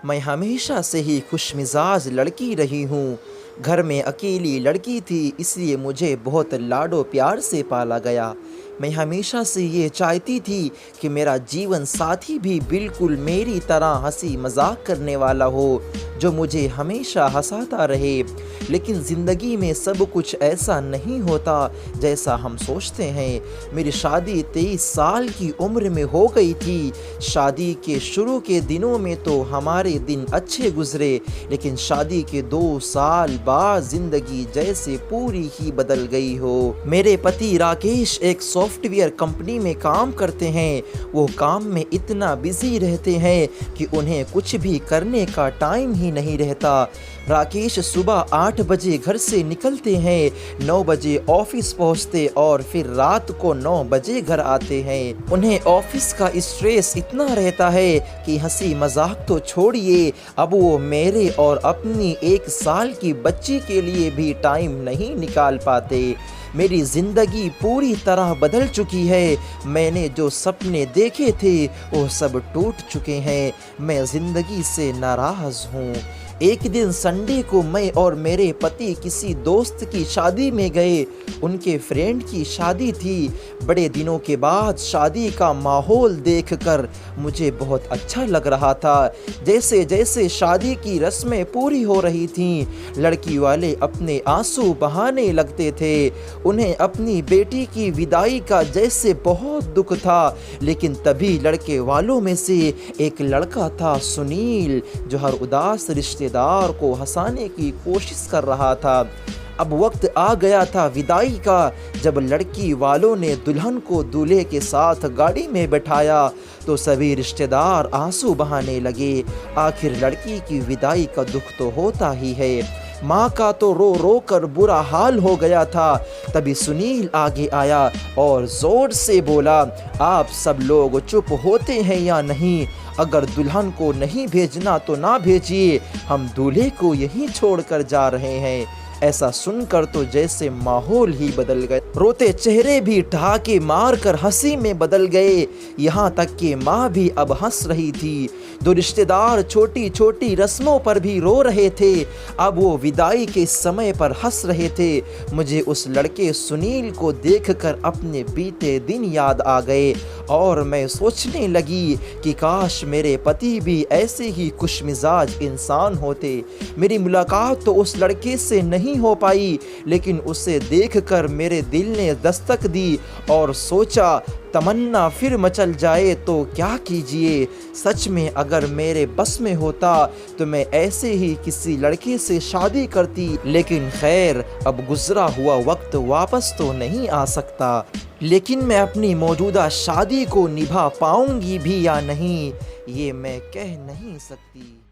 मैं हमेशा से ही खुशमिजाज लड़की रही हूँ। घर में अकेली लड़की थी, इसलिए मुझे बहुत लाडो प्यार से पाला गया। मैं हमेशा से ये चाहती थी कि मेरा जीवन साथी भी बिल्कुल मेरी तरह हंसी मजाक करने वाला हो, जो मुझे हमेशा हंसाता रहे। लेकिन ज़िंदगी में सब कुछ ऐसा नहीं होता जैसा हम सोचते हैं। मेरी शादी 23 साल की उम्र में हो गई थी। शादी के शुरू के दिनों में तो हमारे दिन अच्छे गुजरे, लेकिन शादी के 2 साल बाद ज़िंदगी जैसे पूरी ही बदल गई हो। मेरे पति राकेश एक सॉफ्टवेयर कंपनी में काम करते हैं। वो काम में इतना बिजी रहते हैं कि उन्हें कुछ भी करने का टाइम ही नहीं रहता। राकेश सुबह 8 बजे घर से निकलते हैं, 9 बजे ऑफिस पहुंचते और फिर रात को 9 बजे घर आते हैं। उन्हें ऑफिस का स्ट्रेस इतना रहता है कि हंसी मजाक तो छोड़िए, अब वो मेरे और अपनी 1 साल की बच्ची के लिए भी टाइम नहीं निकाल पाते। मेरी ज़िंदगी पूरी तरह बदल चुकी है। मैंने जो सपने देखे थे वो सब टूट चुके हैं। मैं ज़िंदगी से नाराज़ हूँ। एक दिन संडे को मैं और मेरे पति किसी दोस्त की शादी में गए। उनके फ्रेंड की शादी थी। बड़े दिनों के बाद शादी का माहौल देखकर मुझे बहुत अच्छा लग रहा था। जैसे जैसे शादी की रस्में पूरी हो रही थीं, लड़की वाले अपने आंसू बहाने लगते थे। उन्हें अपनी बेटी की विदाई का जैसे बहुत दुख था। लेकिन तभी लड़के वालों में से एक लड़का था, सुनील, जो हर उदास रिश्तेदार को हंसाने की कोशिश कर रहा था। अब वक्त आ गया था विदाई का। जब लड़की वालों ने दुल्हन को दूल्हे के साथ गाड़ी में बैठाया तो सभी रिश्तेदार आंसू बहाने लगे। आखिर लड़की की विदाई का दुख तो होता ही है। माँ का तो रो रो कर बुरा हाल हो गया था। तभी सुनील आगे आया और जोर से बोला, आप सब लोग चुप होते हैं या नहीं? अगर दुल्हन को नहीं भेजना तो ना भेजिए, हम दूल्हे को यहीं छोड़कर जा रहे हैं। ऐसा सुनकर तो जैसे माहौल ही बदल गए। रोते चेहरे भी ठहाके मारकर हंसी में बदल गए। यहाँ तक कि माँ भी अब हंस रही थी। दो रिश्तेदार छोटी छोटी रस्मों पर भी रो रहे थे, अब वो विदाई के समय पर हंस रहे थे। मुझे उस लड़के सुनील को देखकर अपने बीते दिन याद आ गए और मैं सोचने लगी कि काश मेरे पति भी ऐसे ही खुशमिजाज इंसान होते। मेरी मुलाकात तो उस लड़के से नहीं हो पाई, लेकिन उसे देखकर मेरे दिल ने दस्तक दी और सोचा, तमन्ना फिर मचल जाए तो क्या कीजिए। सच में अगर मेरे बस में होता तो मैं ऐसे ही किसी लड़के से शादी करती, लेकिन खैर अब गुजरा हुआ वक्त वापस तो नहीं आ सकता। लेकिन मैं अपनी मौजूदा शादी को निभा पाऊंगी भी या नहीं, ये मैं कह नहीं सकती।